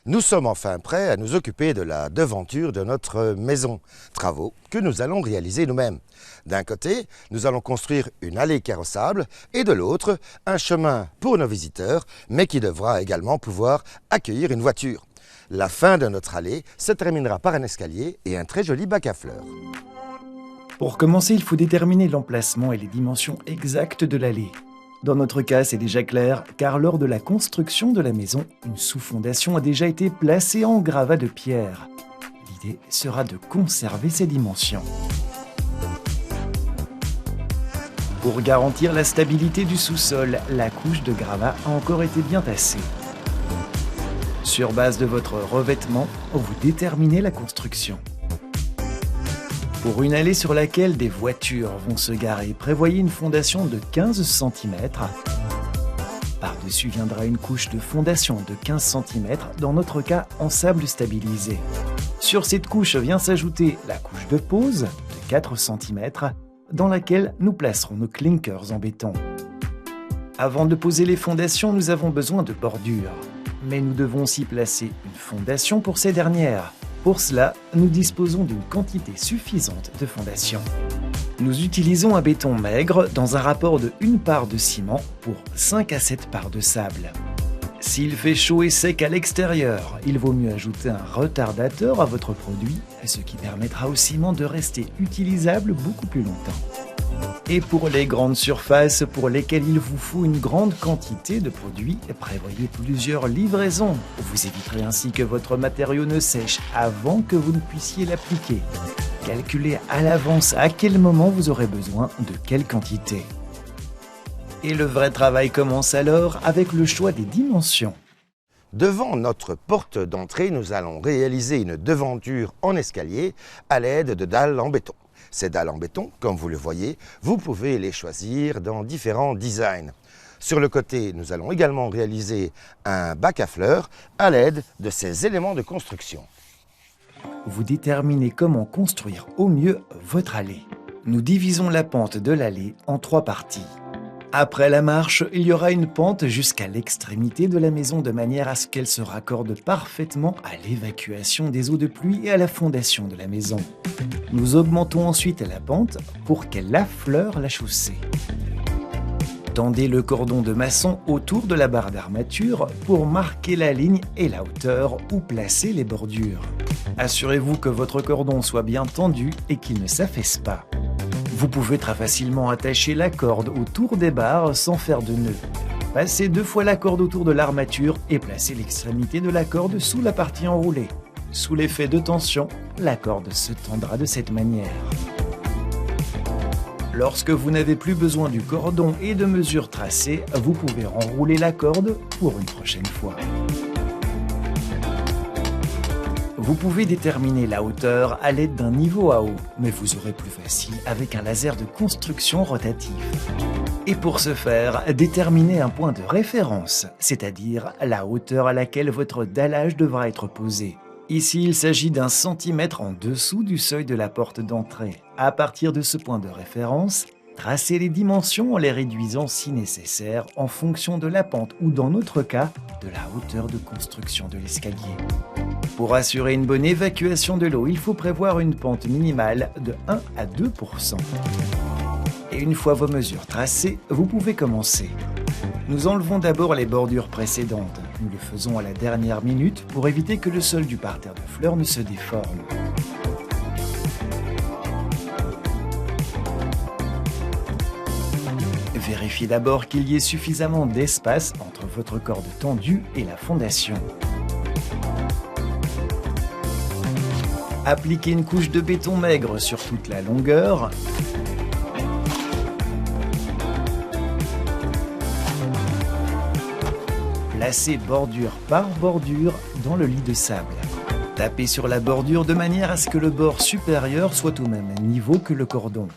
Nous sommes enfin prêts à nous occuper de la devanture de notre maison, travaux que nous allons réaliser nous-mêmes. D'un côté, nous allons construire une allée carrossable et de l'autre, un chemin pour nos visiteurs, mais qui devra également pouvoir accueillir une voiture. La fin de notre allée se terminera par un escalier et un très joli bac à fleurs. Pour commencer, il faut déterminer l'emplacement et les dimensions exactes de l'allée. Dans notre cas, c'est déjà clair, car lors de la construction de la maison, une sous-fondation a déjà été placée en gravat de pierre. L'idée sera de conserver ces dimensions. Pour garantir la stabilité du sous-sol, la couche de gravat a encore été bien tassée. Sur base de votre revêtement, vous déterminez la construction. Pour une allée sur laquelle des voitures vont se garer, prévoyez une fondation de 15 cm. Par-dessus viendra une couche de fondation de 15 cm, dans notre cas en sable stabilisé. Sur cette couche vient s'ajouter la couche de pose de 4 cm, dans laquelle nous placerons nos clinkers en béton. Avant de poser les fondations, nous avons besoin de bordures. Mais nous devons aussi placer une fondation pour ces dernières. Pour cela, nous disposons d'une quantité suffisante de fondation. Nous utilisons un béton maigre dans un rapport de 1 part de ciment pour 5 à 7 parts de sable. S'il fait chaud et sec à l'extérieur, il vaut mieux ajouter un retardateur à votre produit, ce qui permettra au ciment de rester utilisable beaucoup plus longtemps. Et pour les grandes surfaces pour lesquelles il vous faut une grande quantité de produits, prévoyez plusieurs livraisons. Vous éviterez ainsi que votre matériau ne sèche avant que vous ne puissiez l'appliquer. Calculez à l'avance à quel moment vous aurez besoin de quelle quantité. Et le vrai travail commence alors avec le choix des dimensions. Devant notre porte d'entrée, nous allons réaliser une devanture en escalier à l'aide de dalles en béton. Ces dalles en béton, comme vous le voyez, vous pouvez les choisir dans différents designs. Sur le côté, nous allons également réaliser un bac à fleurs à l'aide de ces éléments de construction. Vous déterminez comment construire au mieux votre allée. Nous divisons la pente de l'allée en 3 parties. Après la marche, il y aura une pente jusqu'à l'extrémité de la maison de manière à ce qu'elle se raccorde parfaitement à l'évacuation des eaux de pluie et à la fondation de la maison. Nous augmentons ensuite la pente pour qu'elle affleure la chaussée. Tendez le cordon de maçon autour de la barre d'armature pour marquer la ligne et la hauteur où placer les bordures. Assurez-vous que votre cordon soit bien tendu et qu'il ne s'affaisse pas. Vous pouvez très facilement attacher la corde autour des barres sans faire de nœud. Passez 2 fois la corde autour de l'armature et placez l'extrémité de la corde sous la partie enroulée. Sous l'effet de tension, la corde se tendra de cette manière. Lorsque vous n'avez plus besoin du cordon et de mesures tracées, vous pouvez enrouler la corde pour une prochaine fois. Vous pouvez déterminer la hauteur à l'aide d'un niveau à eau, mais vous aurez plus facile avec un laser de construction rotatif. Et pour ce faire, déterminez un point de référence, c'est-à-dire la hauteur à laquelle votre dallage devra être posé. Ici, il s'agit d'1 centimètre en dessous du seuil de la porte d'entrée. À partir de ce point de référence, tracez les dimensions en les réduisant si nécessaire en fonction de la pente ou dans notre cas, de la hauteur de construction de l'escalier. Pour assurer une bonne évacuation de l'eau, il faut prévoir une pente minimale de 1 à 2%. Et une fois vos mesures tracées, vous pouvez commencer. Nous enlevons d'abord les bordures précédentes. Nous le faisons à la dernière minute pour éviter que le sol du parterre de fleurs ne se déforme. Vérifiez d'abord qu'il y ait suffisamment d'espace entre votre corde tendue et la fondation. Appliquez une couche de béton maigre sur toute la longueur. Placez bordure par bordure dans le lit de sable. Tapez sur la bordure de manière à ce que le bord supérieur soit au même niveau que le cordon.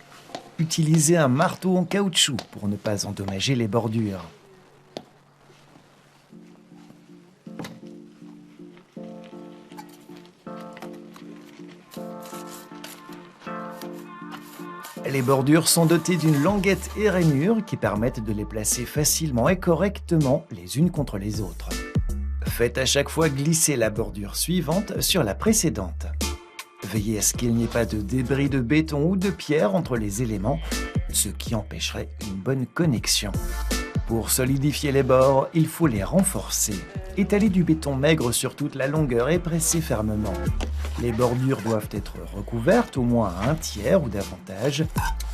Utilisez un marteau en caoutchouc pour ne pas endommager les bordures. Les bordures sont dotées d'une languette et rainure qui permettent de les placer facilement et correctement les unes contre les autres. Faites à chaque fois glisser la bordure suivante sur la précédente. Veillez à ce qu'il n'y ait pas de débris de béton ou de pierre entre les éléments, ce qui empêcherait une bonne connexion. Pour solidifier les bords, il faut les renforcer. Étalez du béton maigre sur toute la longueur et pressez fermement. Les bordures doivent être recouvertes au moins à un tiers ou davantage.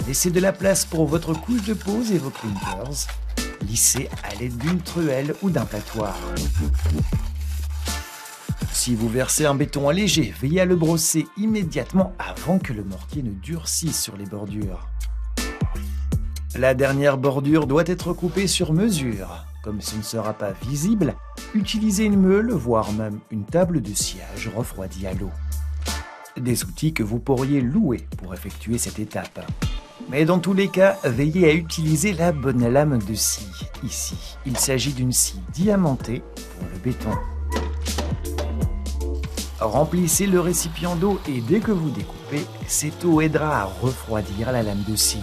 Laissez de la place pour votre couche de pose et vos clinkers. Lissez à l'aide d'une truelle ou d'un platoir. Si vous versez un béton allégé, veillez à le brosser immédiatement avant que le mortier ne durcisse sur les bordures. La dernière bordure doit être coupée sur mesure. Comme ce ne sera pas visible, utilisez une meule, voire même une table de sciage refroidie à l'eau. Des outils que vous pourriez louer pour effectuer cette étape. Mais dans tous les cas, veillez à utiliser la bonne lame de scie. Ici, il s'agit d'une scie diamantée pour le béton. Remplissez le récipient d'eau et dès que vous découpez, cette eau aidera à refroidir la lame de scie.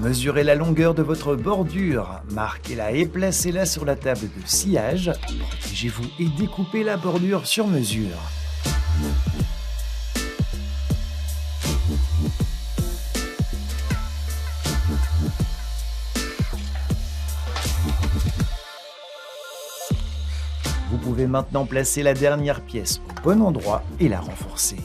Mesurez la longueur de votre bordure, marquez-la et placez-la sur la table de sciage. Protégez-vous et découpez la bordure sur mesure. Vous pouvez maintenant placer la dernière pièce au bon endroit et la renforcer.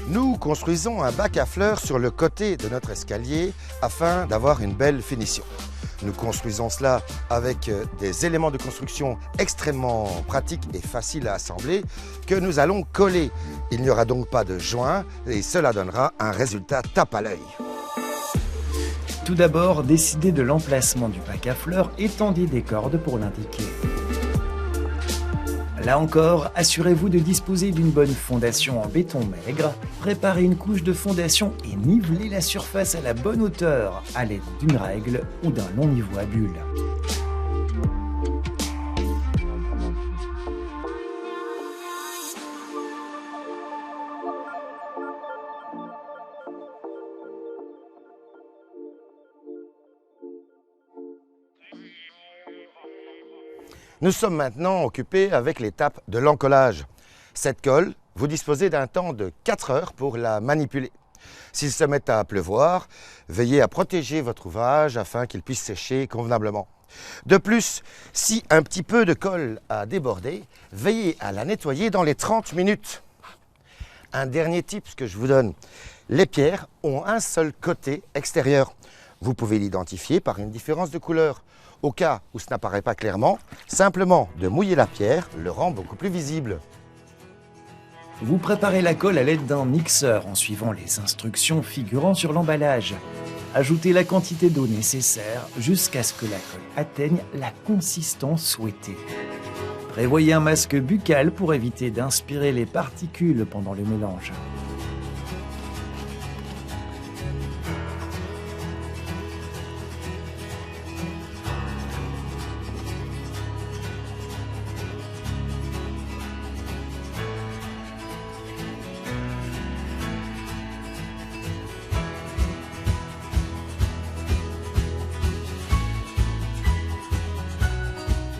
Nous construisons un bac à fleurs sur le côté de notre escalier afin d'avoir une belle finition. Nous construisons cela avec des éléments de construction extrêmement pratiques et faciles à assembler que nous allons coller. Il n'y aura donc pas de joint et cela donnera un résultat tape à l'œil. Tout d'abord, décidez de l'emplacement du bac à fleurs et tendez des cordes pour l'indiquer. Là encore, assurez-vous de disposer d'une bonne fondation en béton maigre, préparez une couche de fondation et nivelez la surface à la bonne hauteur à l'aide d'une règle ou d'un long niveau à bulles. Nous sommes maintenant occupés avec l'étape de l'encollage. Cette colle, vous disposez d'un temps de 4 heures pour la manipuler. S'il se met à pleuvoir, veillez à protéger votre ouvrage afin qu'il puisse sécher convenablement. De plus, si un petit peu de colle a débordé, veillez à la nettoyer dans les 30 minutes. Un dernier tip que je vous donne, les pierres ont un seul côté extérieur. Vous pouvez l'identifier par une différence de couleur. Au cas où ce n'apparaît pas clairement, simplement de mouiller la pierre le rend beaucoup plus visible. Vous préparez la colle à l'aide d'un mixeur en suivant les instructions figurant sur l'emballage. Ajoutez la quantité d'eau nécessaire jusqu'à ce que la colle atteigne la consistance souhaitée. Prévoyez un masque buccal pour éviter d'inspirer les particules pendant le mélange.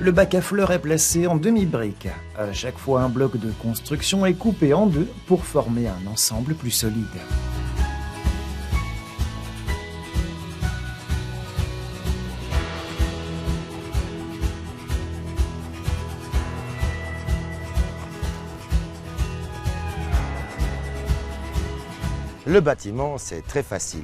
Le bac à fleurs est placé en demi-brique. À chaque fois, un bloc de construction est coupé en deux pour former un ensemble plus solide. Le bâtiment, c'est très facile.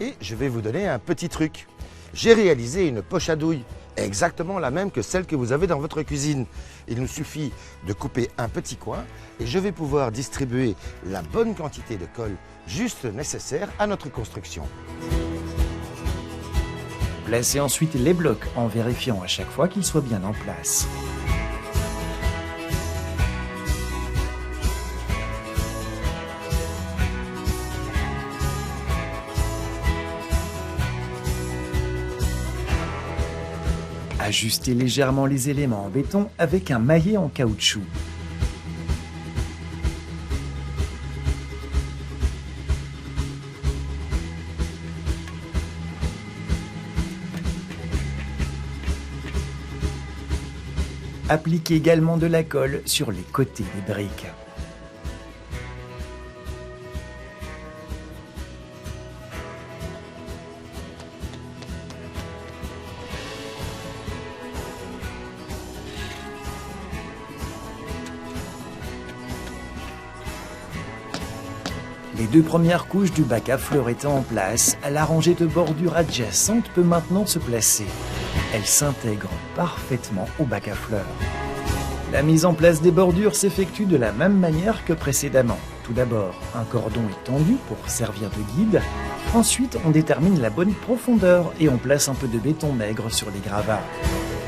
Et je vais vous donner un petit truc. J'ai réalisé une poche à douille, exactement la même que celle que vous avez dans votre cuisine. Il nous suffit de couper un petit coin et je vais pouvoir distribuer la bonne quantité de colle juste nécessaire à notre construction. Placez ensuite les blocs en vérifiant à chaque fois qu'ils soient bien en place. Ajustez légèrement les éléments en béton avec un maillet en caoutchouc. Appliquez également de la colle sur les côtés des briques. Les 2 premières couches du bac à fleurs étant en place, la rangée de bordures adjacente peut maintenant se placer. Elle s'intègre parfaitement au bac à fleurs. La mise en place des bordures s'effectue de la même manière que précédemment. Tout d'abord, un cordon est tendu pour servir de guide. Ensuite, on détermine la bonne profondeur et on place un peu de béton maigre sur les gravats.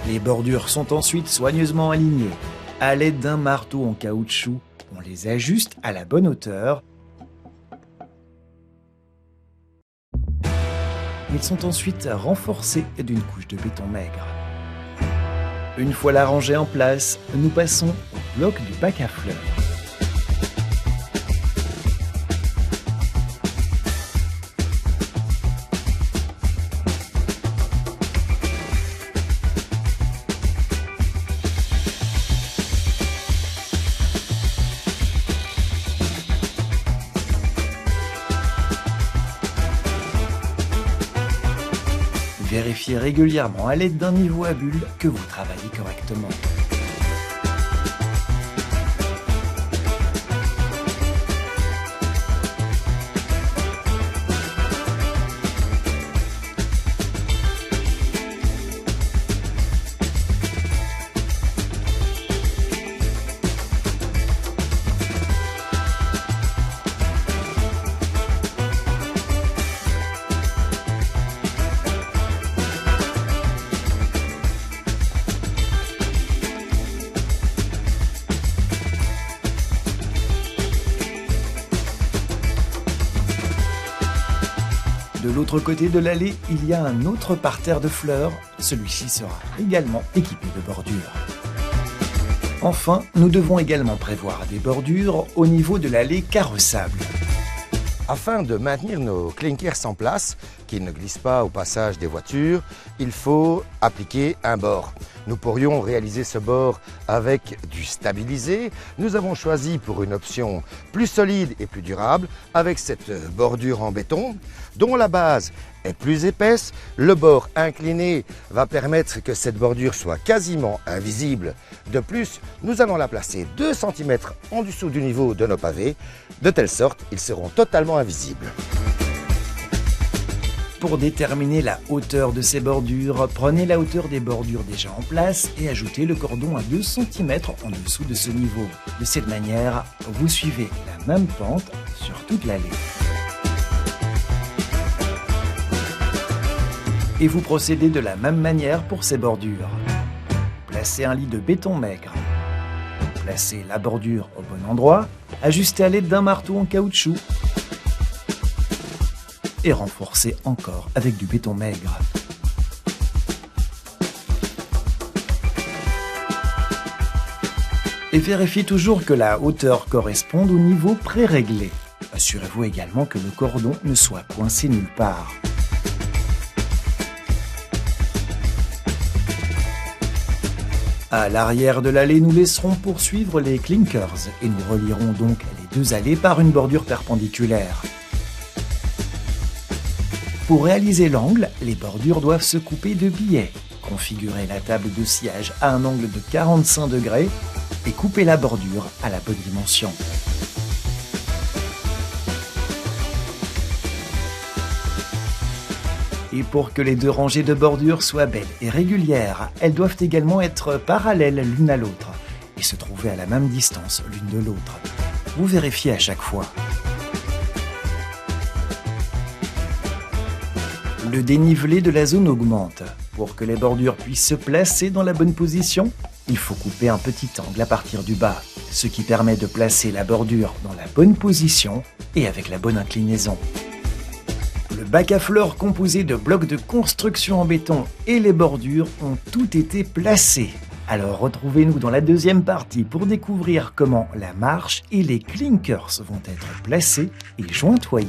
Les bordures sont ensuite soigneusement alignées. À l'aide d'un marteau en caoutchouc, on les ajuste à la bonne hauteur. Ils sont ensuite renforcés d'une couche de béton maigre. Une fois la rangée en place, nous passons au bloc du bac à fleurs. Vérifiez régulièrement à l'aide d'un niveau à bulles que vous travaillez correctement. De l'autre côté de l'allée, il y a un autre parterre de fleurs. Celui-ci sera également équipé de bordures. Enfin, nous devons également prévoir des bordures au niveau de l'allée carrossable. Afin de maintenir nos clinkers en place, qu'ils ne glissent pas au passage des voitures, il faut appliquer un bord. Nous pourrions réaliser ce bord avec du stabilisé. Nous avons choisi pour une option plus solide et plus durable avec cette bordure en béton dont la base est plus épaisse. Le bord incliné va permettre que cette bordure soit quasiment invisible. De plus, nous allons la placer 2 cm en dessous du niveau de nos pavés, de telle sorte qu'ils seront totalement invisibles. Pour déterminer la hauteur de ces bordures, prenez la hauteur des bordures déjà en place et ajoutez le cordon à 2 cm en dessous de ce niveau. De cette manière, vous suivez la même pente sur toute l'allée. Et vous procédez de la même manière pour ces bordures. Placez un lit de béton maigre. Placez la bordure au bon endroit, ajustez à l'aide d'un marteau en caoutchouc et renforcez encore avec du béton maigre. Et vérifiez toujours que la hauteur corresponde au niveau pré-réglé. Assurez-vous également que le cordon ne soit coincé nulle part. À l'arrière de l'allée, nous laisserons poursuivre les clinkers et nous relierons donc les 2 allées par une bordure perpendiculaire. Pour réaliser l'angle, les bordures doivent se couper de biais. Configurez la table de sciage à un angle de 45 degrés et coupez la bordure à la bonne dimension. Et pour que les 2 rangées de bordures soient belles et régulières, elles doivent également être parallèles l'une à l'autre et se trouver à la même distance l'une de l'autre. Vous vérifiez à chaque fois. Le dénivelé de la zone augmente. Pour que les bordures puissent se placer dans la bonne position, il faut couper un petit angle à partir du bas, ce qui permet de placer la bordure dans la bonne position et avec la bonne inclinaison. Le bac à fleurs composé de blocs de construction en béton et les bordures ont tout été placés. Alors retrouvez-nous dans la deuxième partie pour découvrir comment la marche et les clinkers vont être placés et jointoyés.